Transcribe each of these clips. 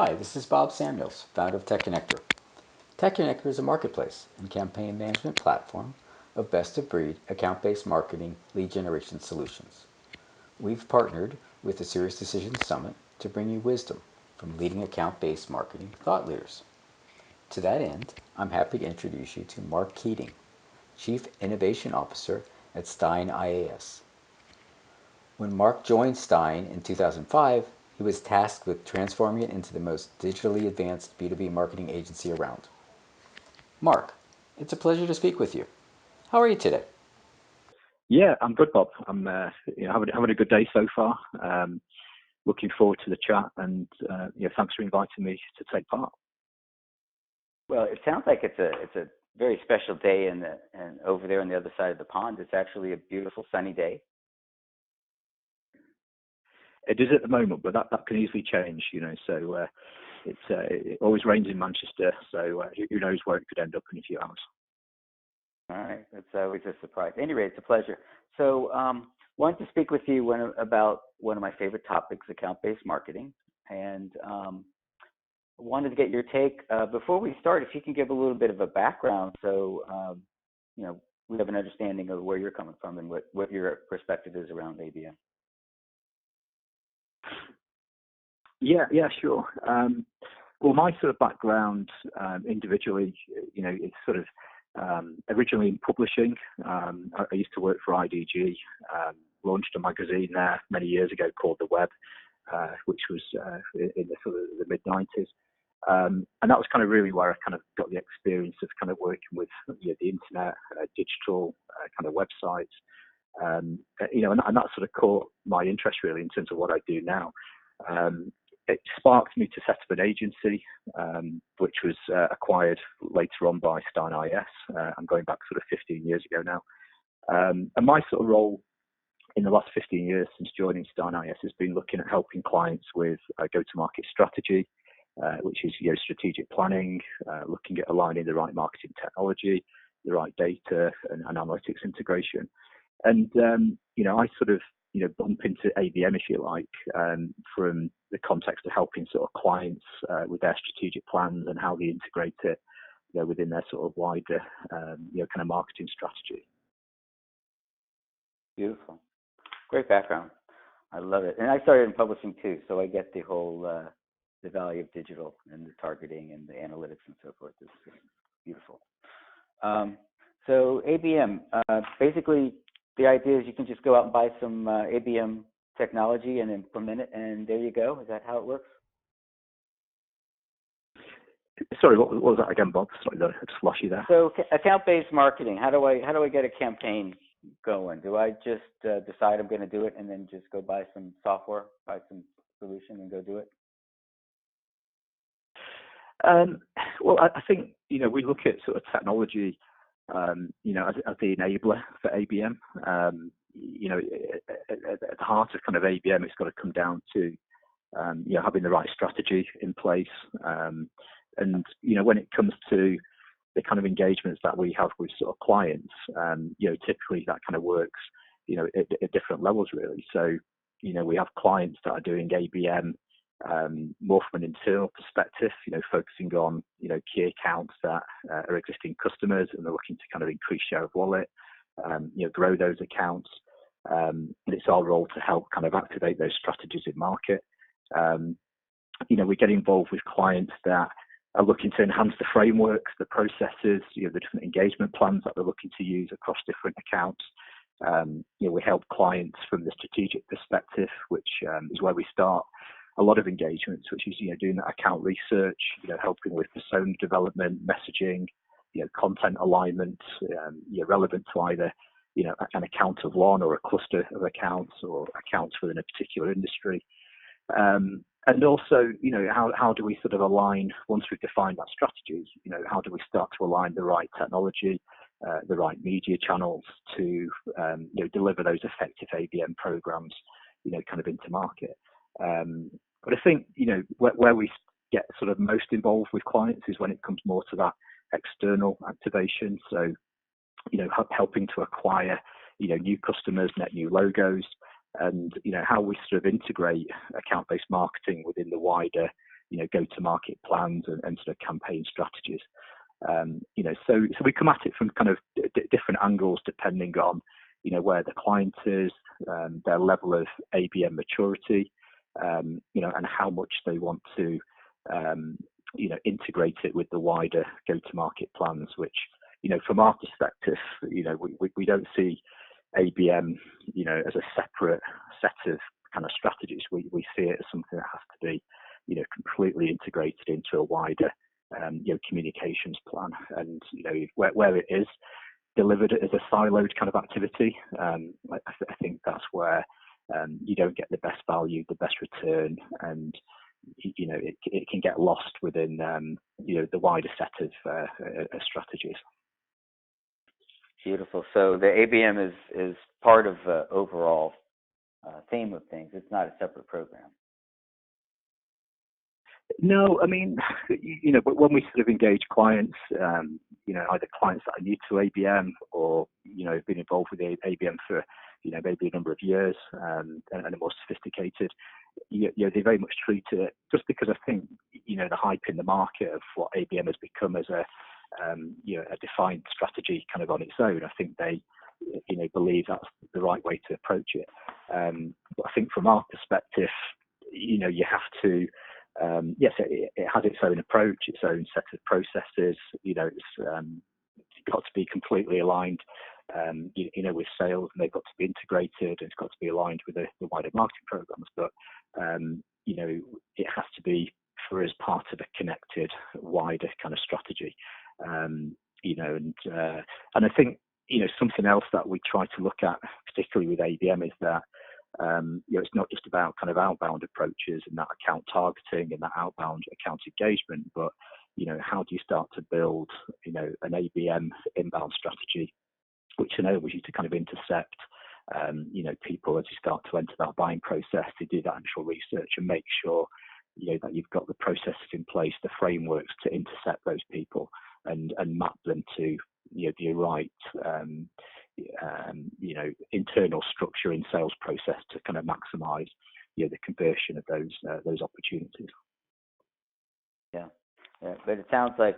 Hi, this is Bob Samuels, founder of TechConnectr. TechConnectr is a marketplace and campaign management platform of best-of-breed account-based marketing lead generation solutions. We've partnered with the Serious Decisions Summit to bring you wisdom from leading account-based marketing thought leaders. To that end, I'm happy to introduce you to Marc Keating, Chief Innovation Officer at Stein IAS. When Marc joined Stein in 2005, he was tasked with transforming it into the most digitally advanced B2B marketing agency around. Marc, it's a pleasure to speak with you. How are you today? Yeah, I'm good, Bob. I'm having a good day so far. Looking forward to the chat, and thanks for inviting me to take part. Well, it sounds like it's a very special day, and over there on the other side of the pond, it's actually a beautiful sunny day. It is at the moment, but that can easily change, So it always rains in Manchester, so who knows where it could end up in a few hours. All right, that's always a surprise. Anyway, it's a pleasure. So, wanted to speak with you about one of my favorite topics, account-based marketing, and wanted to get your take. Before we start, if you can give a little bit of a background, so we have an understanding of where you're coming from and what your perspective is around ABM. Yeah, sure. Well, my sort of background individually, it's sort of originally in publishing. I used to work for IDG, launched a magazine there many years ago called The Web, which was in the sort of the mid-90s. And that was kind of really where I kind of got the experience of kind of working with the internet, digital kind of websites. And that sort of caught my interest really in terms of what I do now. It sparked me to set up an agency, which was acquired later on by Stein IAS. I'm going back sort of 15 years ago now. And my sort of role in the last 15 years since joining Stein IAS has been looking at helping clients with go-to-market strategy, which is strategic planning, looking at aligning the right marketing technology, the right data and analytics integration. And I sort of bump into ABM, if you like, from the context of helping sort of clients with their strategic plans and how they integrate it within their sort of wider kind of marketing strategy. Beautiful. Great background. I love it. And I started in publishing too, so I get the whole the value of digital and the targeting and the analytics and so forth. It's just beautiful. So ABM, basically the idea is you can just go out and buy some ABM technology and implement it, and there you go. Is that how it works? Sorry, what was that again, Bob? Sorry, I just lost you there. So account-based marketing. How do I get a campaign going? Do I just decide I'm going to do it and then just go buy some software, buy some solution, and go do it? Well, I think we look at sort of technology, as the enabler for ABM. At the heart of kind of ABM, it's got to come down to having the right strategy in place. And when it comes to the kind of engagements that we have with sort of clients, typically that kind of works, at different levels really. So, we have clients that are doing ABM more from an internal perspective, focusing on, key accounts that are existing customers and they're looking to kind of increase share of wallet, grow those accounts. And it's our role to help kind of activate those strategies in market. We get involved with clients that are looking to enhance the frameworks, the processes, the different engagement plans that they're looking to use across different accounts. We help clients from the strategic perspective, which is where we start a lot of engagements, which is doing that account research, helping with persona development, messaging, content alignment, relevant to either an account of one or a cluster of accounts or accounts within a particular industry. And also, how do we sort of align, once we've defined that strategy, how do we start to align the right technology, the right media channels to deliver those effective ABM programs, kind of into market. But I think, where we get sort of most involved with clients is when it comes more to that external activation. So, helping to acquire, new customers, net new logos, and, how we sort of integrate account-based marketing within the wider, go-to-market plans and sort of campaign strategies. So we come at it from kind of different angles depending on, where the client is, their level of ABM maturity, and how much they want to, integrate it with the wider go-to-market plans, which, from our perspective, we don't see ABM, as a separate set of kind of strategies. We see it as something that has to be, completely integrated into a wider, communications plan. And, where it is delivered as a siloed kind of activity, I think that's where you don't get the best value, the best return, and it can get lost within the wider set of strategies. Beautiful. So the ABM is part of the overall theme of things. It's not a separate program. No, I mean, but when we sort of engage clients, either clients that are new to ABM or, have been involved with ABM for, maybe a number of years, and are more sophisticated, they very much treat it, just because I think, the hype in the market of what ABM has become as a defined strategy kind of on its own. I think they, believe that's the right way to approach it. But I think from our perspective, you have to, yes, it has its own approach, its own set of processes. It's got to be completely aligned, with sales, and they've got to be integrated. It's got to be aligned with the wider marketing programs. But it has to be for us part of a connected, wider kind of strategy. And I think something else that we try to look at, particularly with ABM, is that it's not just about kind of outbound approaches and that account targeting and that outbound account engagement, but how do you start to build an ABM inbound strategy which enables you to kind of intercept people as you start to enter that buying process, to do that initial research and make sure that you've got the processes in place, the frameworks to intercept those people and map them to the right internal structure in sales process to kind of maximize the conversion of those opportunities. Yeah, but it sounds like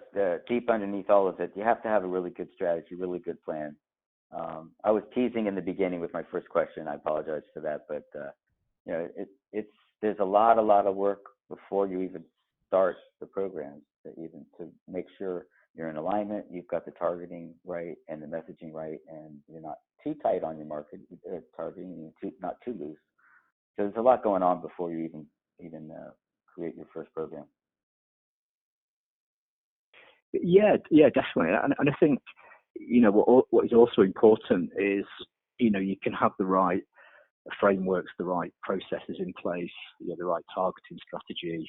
deep underneath all of it, you have to have a really good strategy, really good plan. I was teasing in the beginning with my first question. I apologize for that, but there's a lot of work before you even start the programs, to make sure you're in alignment, you've got the targeting right and the messaging right, and you're not too tight on your market targeting, not too loose. So there's a lot going on before you even create your first program. Yeah, definitely. And I think what is also important is you can have the right frameworks, the right processes in place, the right targeting strategy,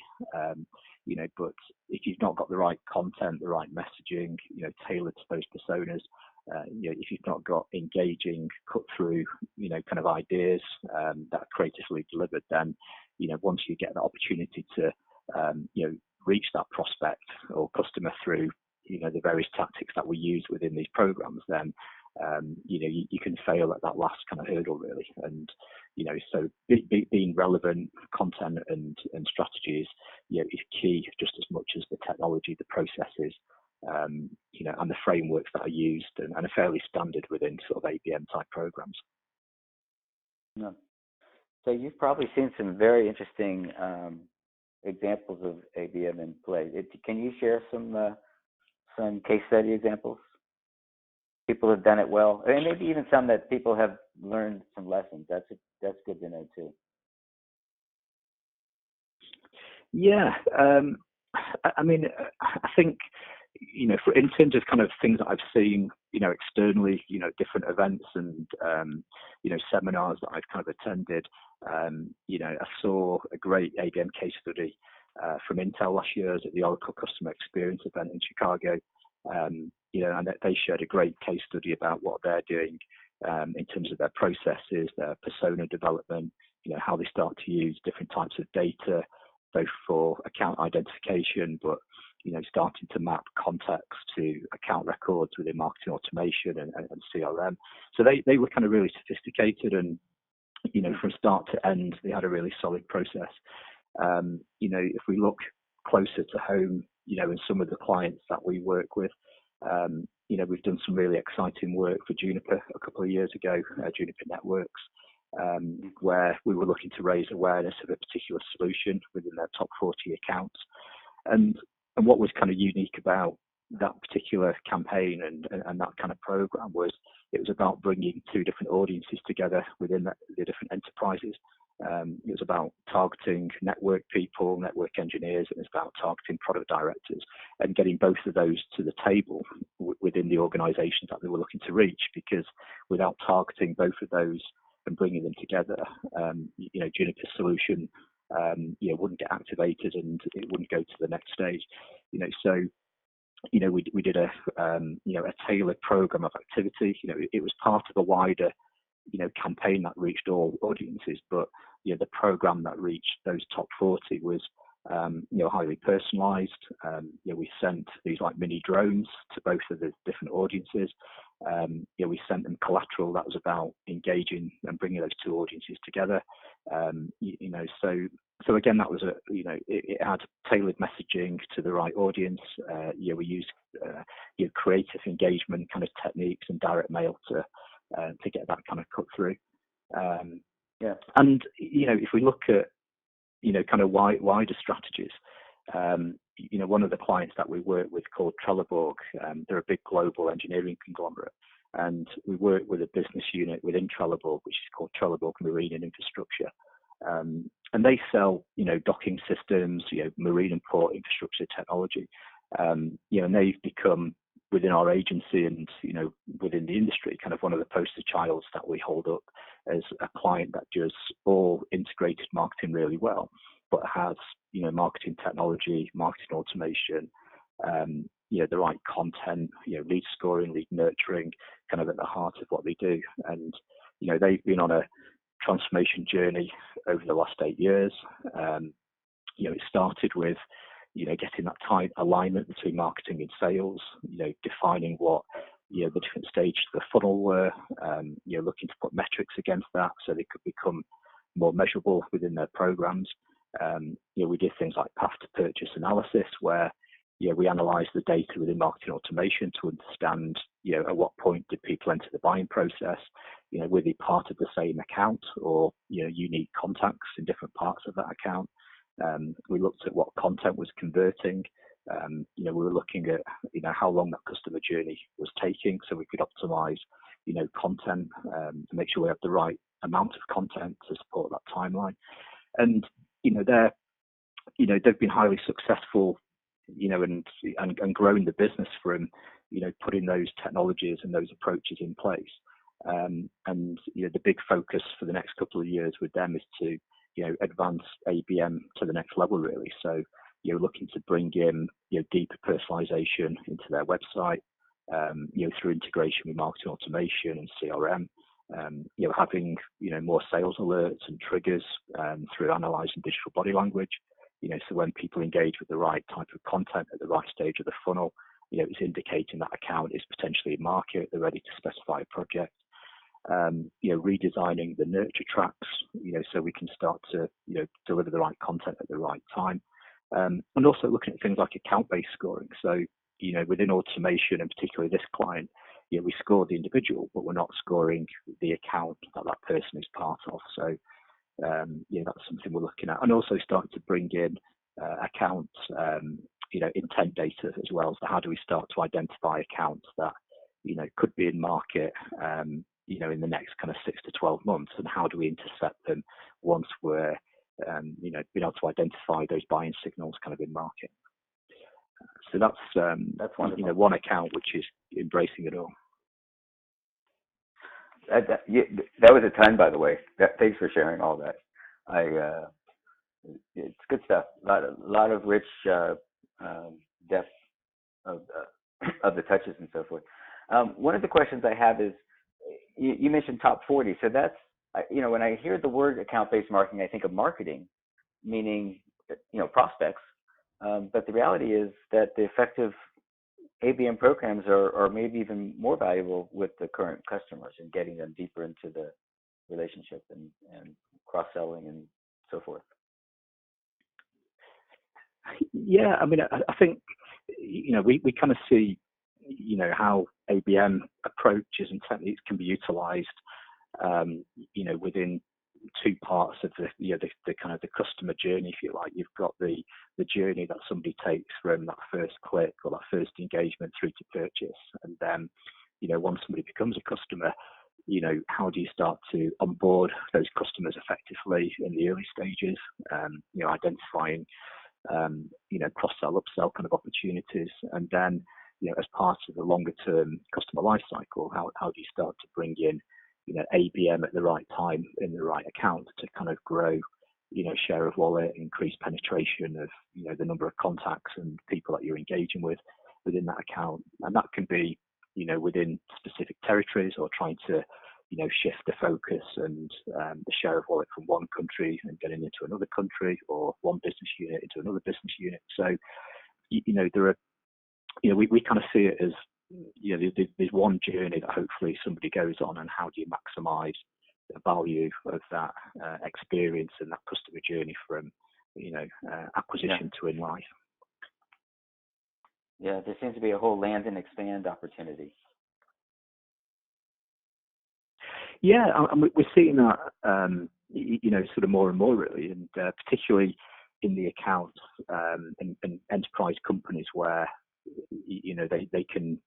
but if you've not got the right content, the right messaging, tailored to those personas, if you've not got engaging, cut through, kind of ideas that are creatively delivered, then, once you get the opportunity to, reach that prospect or customer through, the various tactics that we use within these programs, then, you can fail at that last kind of hurdle, really. And, so being relevant content and strategies, is key just as much as the technology, the processes, and the frameworks that are used and are fairly standard within sort of ABM type programs. Yeah. So you've probably seen some very interesting examples of ABM in play. Can you share some case study examples? People have done it well, and maybe even some that people have learned some lessons. That's good to know too. Yeah, I mean, I think in terms of kind of things that I've seen, externally, different events and seminars that I've kind of attended. I saw a great ABM case study from Intel last year at the Oracle Customer Experience event in Chicago. And they shared a great case study about what they're doing in terms of their processes, their persona development, how they start to use different types of data, both for account identification, but, starting to map context to account records within marketing automation and CRM. So they were kind of really sophisticated and, from start to end, they had a really solid process. If we look closer to home, and some of the clients that we work with. We've done some really exciting work for Juniper a couple of years ago, Juniper Networks, where we were looking to raise awareness of a particular solution within their top 40 accounts. And what was kind of unique about that particular campaign and that kind of program was it was about bringing two different audiences together within the different enterprises. It was about targeting network people, network engineers, and it's about targeting product directors and getting both of those to the table within the organizations that they were looking to reach, because without targeting both of those and bringing them together, Juniper's solution, wouldn't get activated and it wouldn't go to the next stage. So we did a tailored program of activity. It was part of a wider campaign that reached all audiences, but the program that reached those top 40 was highly personalized. We sent these like mini drones to both of the different audiences. We sent them collateral that was about engaging and bringing those two audiences together. So again, that was it had tailored messaging to the right audience. We used creative engagement kind of techniques and direct mail to get that kind of cut through. And if we look at kind of wider strategies, one of the clients that we work with called Trelleborg, they're a big global engineering conglomerate, and we work with a business unit within Trelleborg, which is called Trelleborg Marine and Infrastructure. And they sell, docking systems, marine and port infrastructure technology. And they've become, within our agency and, within the industry, kind of one of the poster childs that we hold up as a client that does all integrated marketing really well, but has, marketing technology, marketing automation, the right content, lead scoring, lead nurturing, kind of at the heart of what they do. And, they've been on a transformation journey over the last 8 years. It started with, getting that tight alignment between marketing and sales, defining what, the different stages of the funnel were, looking to put metrics against that so they could become more measurable within their programs. We did things like path to purchase analysis, where we analysed the data within marketing automation to understand, at what point did people enter the buying process, were they part of the same account or, unique contacts in different parts of that account. We looked at what content was converting. We were looking at, how long that customer journey was taking, so we could optimize, content to make sure we have the right amount of content to support that timeline. And, they've been highly successful, and growing the business from, putting those technologies and those approaches in place. And, the big focus for the next couple of years with them is to, advance ABM to the next level, really. So, looking to bring in, deeper personalization into their website, through integration with marketing automation and CRM, having, more sales alerts and triggers, through analyzing digital body language, so when people engage with the right type of content at the right stage of the funnel, it's indicating that account is potentially in market, they're ready to specify a project. Redesigning the nurture tracks, so we can start to, deliver the right content at the right time. And also looking at things like account-based scoring. So, within automation, and particularly this client, we score the individual, but we're not scoring the account that that person is part of. So, that's something we're looking at. And also starting to bring in accounts, intent data as well. So how do we start to identify accounts that, could be in market, in the next kind of 6 to 12 months, and how do we intercept them once we're, being able to identify those buying signals kind of in market. So that's wonderful. One account which is embracing it all. That was a ton, by the way. Thanks for sharing all that. It's good stuff. A lot of rich depth of the touches and so forth. One of the questions I have is, you mentioned top 40. So that's, when I hear the word account-based marketing, I think of marketing, meaning, prospects. But the reality is that the effective ABM programs are maybe even more valuable with the current customers and getting them deeper into the relationship and cross-selling and so forth. Yeah, I mean, I think, we kind of see, how ABM approaches and techniques can be utilized, within two parts of the kind of the customer journey, if you like. You've got the journey that somebody takes from that first click or that first engagement through to purchase. And then, once somebody becomes a customer, how do you start to onboard those customers effectively in the early stages, identifying cross-sell, upsell kind of opportunities. And then, as part of the longer term customer life cycle, how do you start to bring in, ABM at the right time in the right account to kind of grow, share of wallet, increase penetration of, the number of contacts and people that you're engaging with within that account. And that can be, within specific territories, or trying to, shift the focus and the share of wallet from one country and getting into another country, or one business unit into another business unit. So, there are, we kind of see it as, there's one journey that hopefully somebody goes on, and how do you maximize the value of that experience and that customer journey from, acquisition to in life. Yeah, there seems to be a whole land and expand opportunity. Yeah, and we're seeing that, sort of more and more really, and particularly in the accounts and enterprise companies where, they can,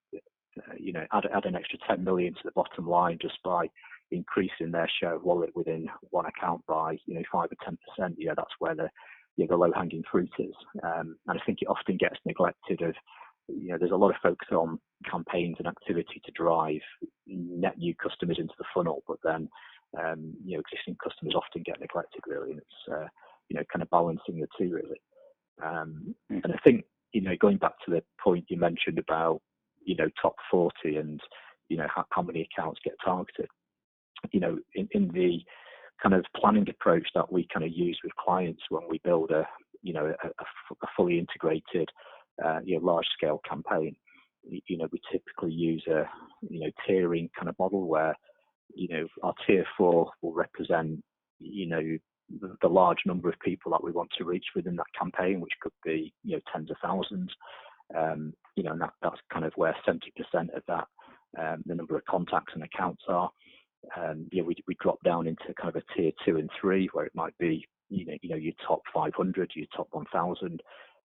add an extra 10 million to the bottom line just by increasing their share of wallet within one account by, 5 or 10%. Yeah, that's where the low-hanging fruit is. And I think it often gets neglected of, there's a lot of focus on campaigns and activity to drive net new customers into the funnel, but then, existing customers often get neglected really, and it's, kind of balancing the two really. And I think, going back to the point you mentioned about, top 40 and, how many accounts get targeted, in the kind of planning approach that we kind of use with clients when we build a fully integrated, large scale campaign, we typically use a, tiering kind of model where, our tier 4 will represent, the large number of people that we want to reach within that campaign, which could be, tens of thousands. And that's kind of where 70% of that, the number of contacts and accounts are. We drop down into kind of a tier 2 and 3, where it might be, your top 500, your top 1,000.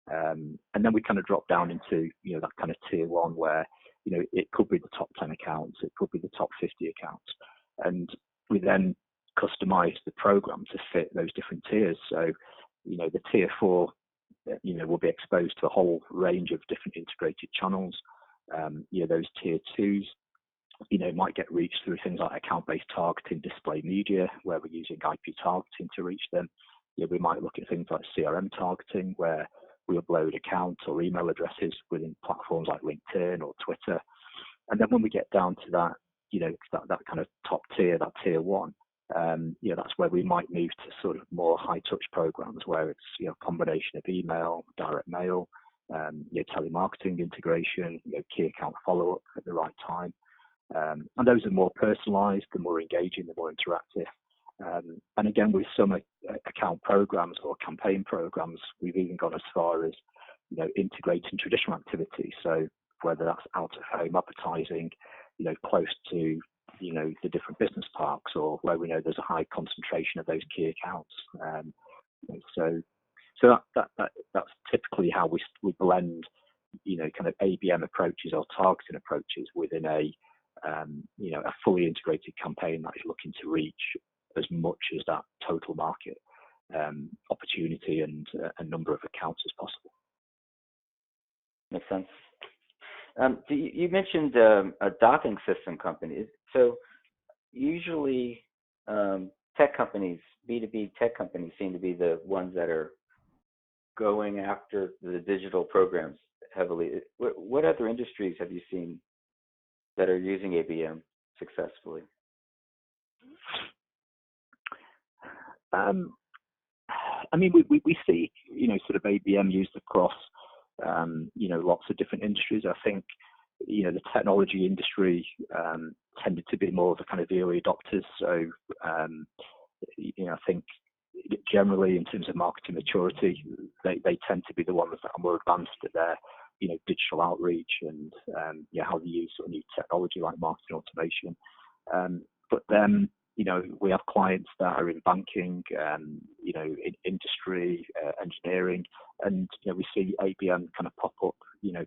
And then we kind of drop down into, that kind of tier 1 where, it could be the top 10 accounts, it could be the top 50 accounts. And we then customize the program to fit those different tiers. So, the tier 4, will be exposed to a whole range of different integrated channels. Those tier 2s, might get reached through things like account-based targeting, display media, where we're using IP targeting to reach them. We might look at things like CRM targeting, where we upload accounts or email addresses within platforms like LinkedIn or Twitter. And then when we get down to that, that kind of top tier, that tier 1, that's where we might move to sort of more high touch programs where it's, a combination of email, direct mail, telemarketing integration, key account follow-up at the right time. And those are more personalized, the more engaging, the more interactive. And again, with some account programs or campaign programs, we've even gone as far as, integrating traditional activity. So whether that's out of home advertising, close to, the different business parks, or where we know there's a high concentration of those key accounts. So that's typically how we blend, kind of ABM approaches or targeting approaches within a fully integrated campaign that is looking to reach as much as that total market opportunity and a number of accounts as possible. Makes sense. You mentioned a docking system company. So usually tech companies, B2B tech companies, seem to be the ones that are going after the digital programs heavily. What other industries have you seen that are using ABM successfully? I mean, we see, sort of ABM used across, lots of different industries. I think, the technology industry tended to be more of the kind of the early adopters. So, I think, generally in terms of marketing maturity, they tend to be the ones that are more advanced at their, digital outreach and how they use sort of new technology like marketing automation. But then, we have clients that are in banking, in industry, engineering, and we see ABM kind of pop up,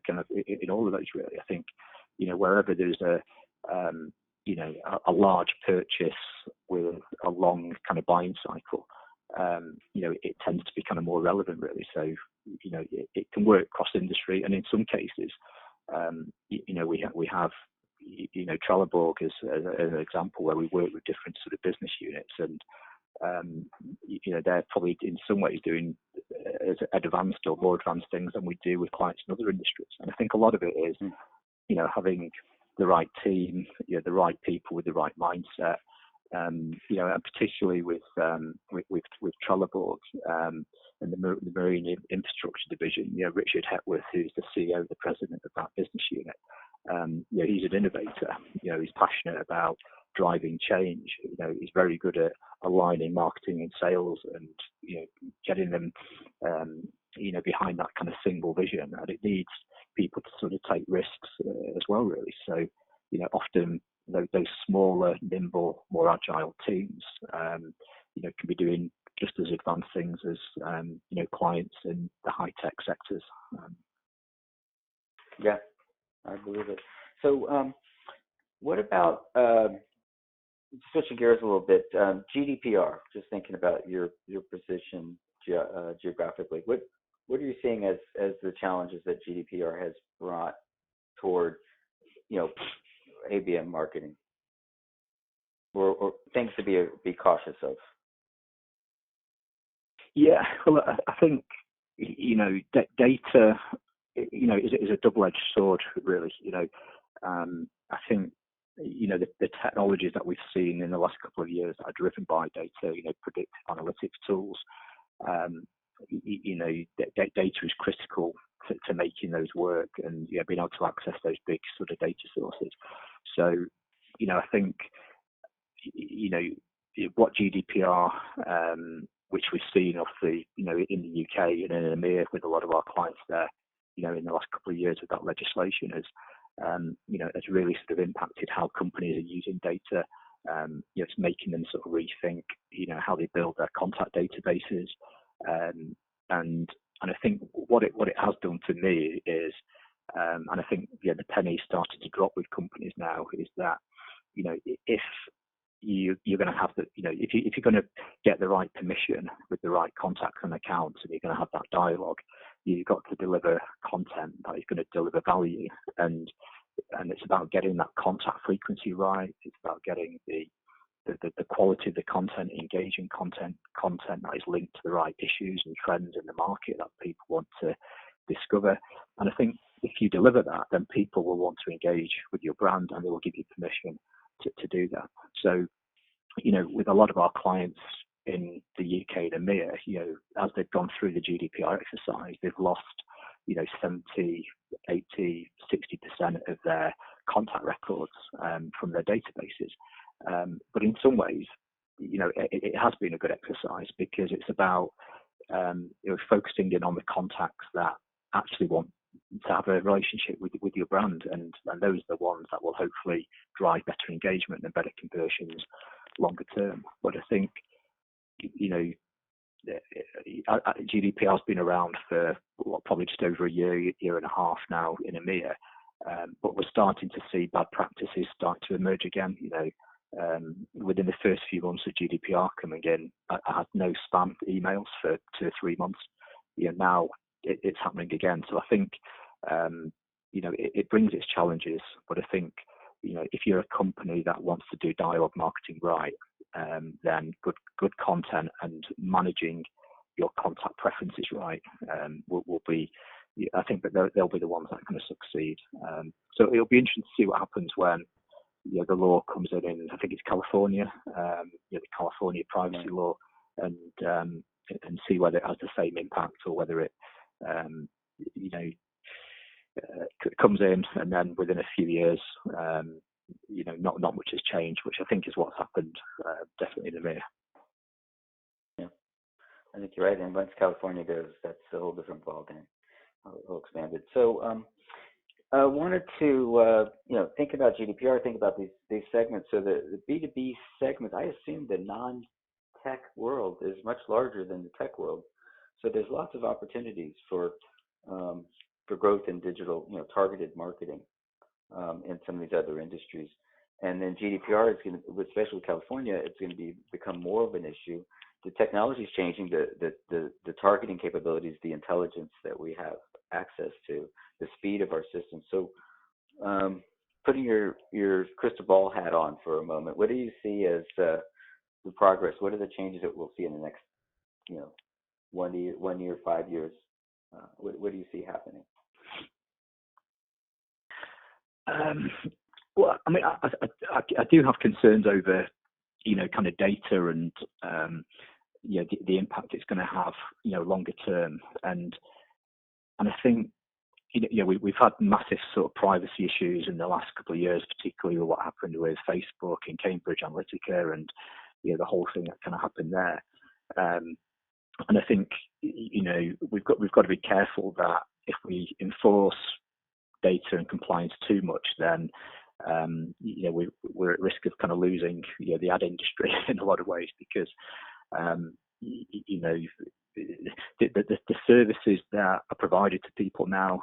kind of in all of those really. I think, wherever there's a large purchase with a long kind of buying cycle, it tends to be kind of more relevant really. So, it can work cross industry, and in some cases, we have Trelleborg as an example where we work with different sort of business units, and they're probably in some ways doing as advanced or more advanced things than we do with clients in other industries. And I think a lot of it is, having the right team, the right people with the right mindset, and particularly with Trelleborg and the Marine Infrastructure Division, Richard Hepworth, who's the CEO, the president of that business unit. He's an innovator. He's passionate about driving change. He's very good at aligning marketing and sales and getting them behind that kind of single vision. And it needs people to sort of take risks as well, really. So often those smaller, nimble, more agile teams can be doing just as advanced things as clients in the high tech sectors. Yeah, I believe it. So what about switching gears a little bit, GDPR, just thinking about your position geographically, what are you seeing as the challenges that GDPR has brought toward ABM marketing, or things to be cautious of? Yeah, well, I think data is a double-edged sword, really. I think the technologies that we've seen in the last couple of years that are driven by data, predictive analytics tools, data is critical to making those work, and being able to access those big sort of data sources. So I think what GDPR, which we've seen obviously in the UK and in EMEA with a lot of our clients there, in the last couple of years with that legislation, has really sort of impacted how companies are using data. It's making them sort of rethink how they build their contact databases, and I think what it has done for me is, and I think the penny started to drop with companies now, is that if you're going to have if you're going to get the right permission with the right contacts and accounts, and you're going to have that dialogue, you've got to deliver content that is going to deliver value, and it's about getting that contact frequency right. It's about getting the quality of the content, engaging content that is linked to the right issues and trends in the market that people want to discover. And I think if you deliver that, then people will want to engage with your brand, and they will give you permission to do that. So, with a lot of our clients in the UK and EMEA, as they've gone through the GDPR exercise, they've lost, 70, 80, 60% of their contact records from their databases. But in some ways, it has been a good exercise, because it's about focusing in on the contacts that actually want to have a relationship with your brand, and those are the ones that will hopefully drive better engagement and better conversions longer term. But I think GDPR has been around for probably just over a year and a half now in EMEA, but we're starting to see bad practices start to emerge again. Within the first few months of GDPR coming in, I had no spam emails for 2 or 3 months. Now it's happening again. So I think it brings its challenges, but I think if you're a company that wants to do dialogue marketing right, then good content and managing your contact preferences right will be. I think that they'll be the ones that are going to succeed. So it'll be interesting to see what happens when the law comes in I think it's California, the California privacy law, and see whether it has the same impact, or whether it comes in and then within a few years, not much has changed, which I think is what's happened definitely in EMEA. Yeah. I think you're right. And once California goes, that's a whole different ballgame. I'll expand it. So I wanted to, think about GDPR, think about these segments. So the B2B segment, I assume the non-tech world is much larger than the tech world. So there's lots of opportunities for growth in digital, targeted marketing in some of these other industries. And then GDPR is going to, especially California, it's going to become more of an issue. The technology is changing, the targeting capabilities, the intelligence that we have access to, the speed of our system. So putting your crystal ball hat on for a moment, what do you see as the progress? What are the changes that we'll see in the next, 1 year, 5 years? What do you see happening? Well, I mean, I do have concerns over, kind of data and, the impact it's going to have, longer term. And I think, we've had massive sort of privacy issues in the last couple of years, particularly with what happened with Facebook and Cambridge Analytica and, the whole thing that kind of happened there. And I think, we've got to be careful that if we enforce data and compliance too much, then we're at risk of kind of losing the ad industry in a lot of ways, because the services that are provided to people now,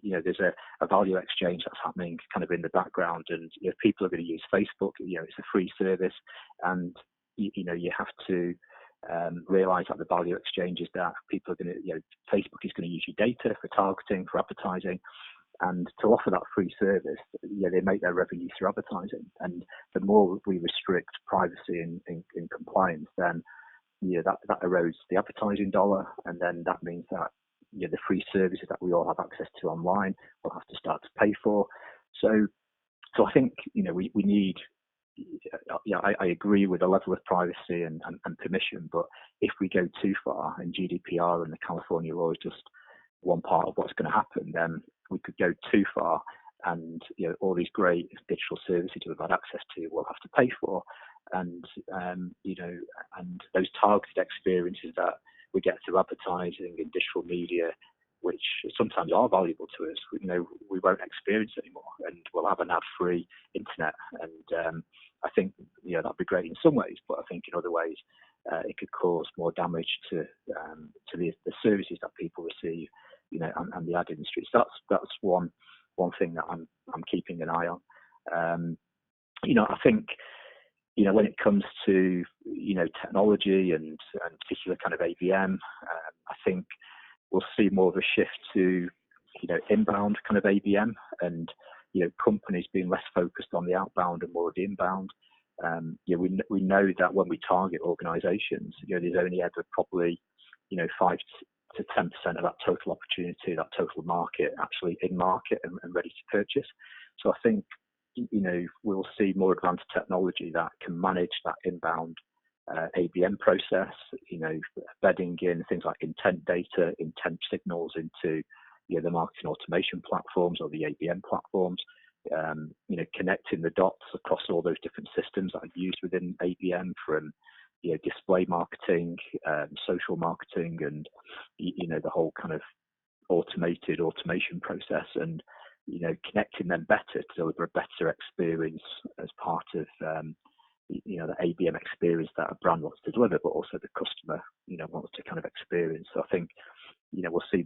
there's a value exchange that's happening kind of in the background, and if people are going to use Facebook, it's a free service, and you have to realize that the value exchange is that people are going to, Facebook is going to use your data for targeting, for advertising. And to offer that free service, they make their revenue through advertising. And the more we restrict privacy and compliance, then that erodes the advertising dollar, and then that means that the free services that we all have access to online will have to start to pay for. So I think we need. I agree with the level of privacy and permission, but if we go too far, and GDPR and the California law is just one part of what's going to happen, then we could go too far, and all these great digital services we've had access to will have to pay for, and and those targeted experiences that we get through advertising and digital media, which sometimes are valuable to us, we won't experience anymore, and we'll have an ad-free internet. And I think that'd be great in some ways, but I think in other ways it could cause more damage to the services that people receive, and the ad industry. So that's one thing that I'm keeping an eye on. I think when it comes to technology and particular kind of ABM, I think we'll see more of a shift to inbound kind of ABM, and companies being less focused on the outbound and more of the inbound. We know that when we target organisations, there's only ever probably 5 to 10% of that total opportunity, that total market, actually in market and ready to purchase. So I think we'll see more advanced technology that can manage that inbound ABM process, bedding in things like intent data, intent signals into the marketing automation platforms or the ABM platforms, connecting the dots across all those different systems that are used within ABM, from display marketing, social marketing, and the whole kind of automation process, and connecting them better to deliver a better experience as part of the ABM experience that a brand wants to deliver, but also the customer wants to kind of experience. So I think we'll see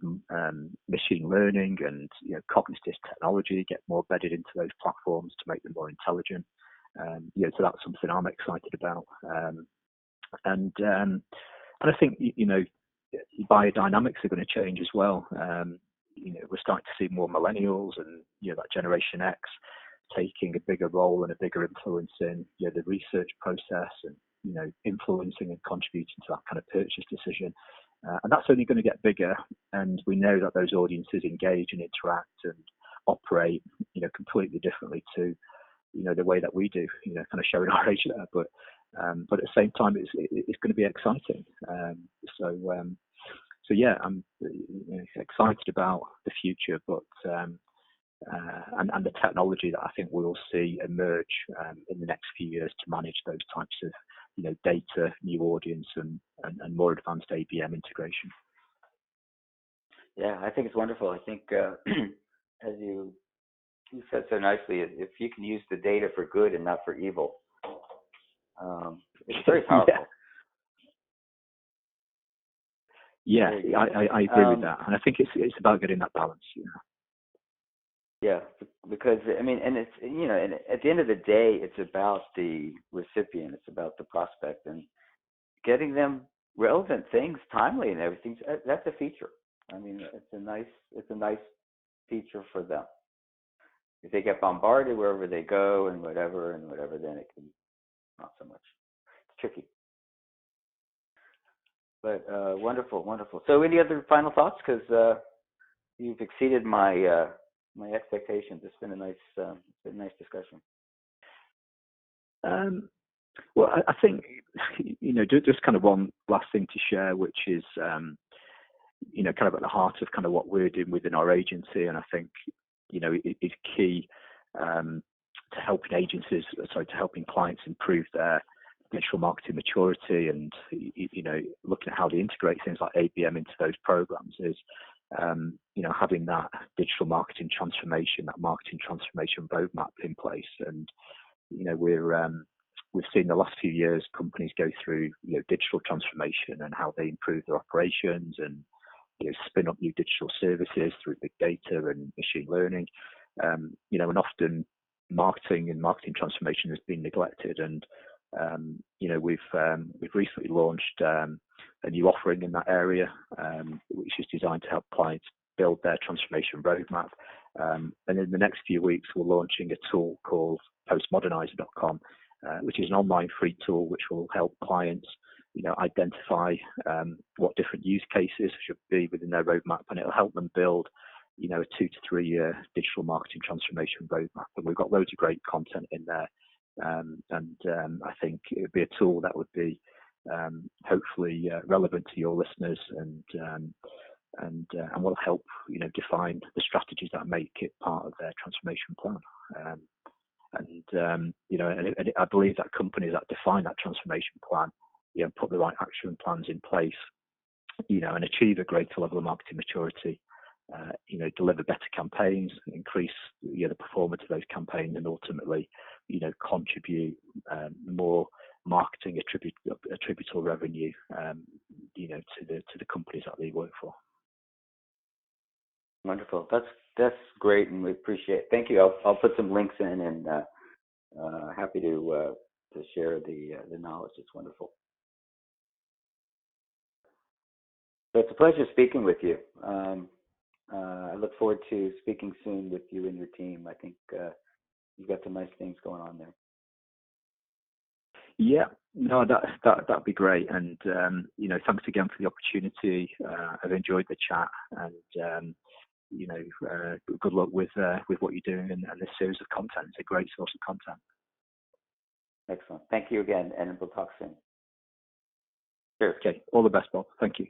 machine learning and cognitive technology get more bedded into those platforms to make them more intelligent. So that's something I'm excited about. And I think biodynamics are going to change as well. We're starting to see more millennials and that Generation X taking a bigger role and a bigger influence in the research process, and influencing and contributing to that kind of purchase decision. And that's only going to get bigger, and we know that those audiences engage and interact and operate completely differently to the way that we do, kind of showing our age there, but at the same time it's going to be exciting. So yeah, I'm excited about the future, but and the technology that I think we'll see emerge in the next few years to manage those types of data, new audience, and more advanced ABM integration. Yeah, I think it's wonderful. I think as you said so nicely, if you can use the data for good and not for evil, it's very powerful. Yeah, I agree with that, and I think it's about getting that balance. Yeah, because I mean, and it's and at the end of the day, it's about the recipient, it's about the prospect, and getting them relevant things, timely, and everything. That's a feature. I mean, it's a nice feature for them. If they get bombarded wherever they go and whatever, then it can not so much. It's tricky. But wonderful, wonderful. So, any other final thoughts? Because you've exceeded my my expectations. It's been a nice discussion. Well, I think just kind of one last thing to share, which is kind of at the heart of kind of what we're doing within our agency, and I think it is key to helping clients improve their digital marketing maturity, and looking at how they integrate things like ABM into those programs is having that digital marketing transformation, that marketing transformation roadmap in place. And we've seen the last few years companies go through digital transformation and how they improve their operations and spin up new digital services through big data and machine learning. And often marketing and marketing transformation has been neglected. And we've recently launched a new offering in that area, which is designed to help clients build their transformation roadmap. And in the next few weeks, we're launching a tool called postmodernizer.com, which is an online free tool which will help clients identify what different use cases should be within their roadmap, and it'll help them build a 2 to 3 year digital marketing transformation roadmap. And we've got loads of great content in there, and I think it would be a tool that would be hopefully relevant to your listeners, and will help define the strategies that make it part of their transformation plan. And I believe that companies that define that transformation plan, put the right action plans in place, and achieve a greater level of marketing maturity, deliver better campaigns, increase the performance of those campaigns, and ultimately, contribute more marketing attributable revenue, to the companies that they work for. Wonderful. That's great, and we appreciate it. Thank you. I'll put some links in, and happy to share the knowledge. It's wonderful. So it's a pleasure speaking with you. I look forward to speaking soon with you and your team. I think you've got some nice things going on there. Yeah, no, that'd be great. And thanks again for the opportunity. I've enjoyed the chat, and good luck with what you're doing and this series of content. It's a great source of content. Excellent. Thank you again, and we'll talk soon. Cheers. Okay. All the best, Bob. Thank you.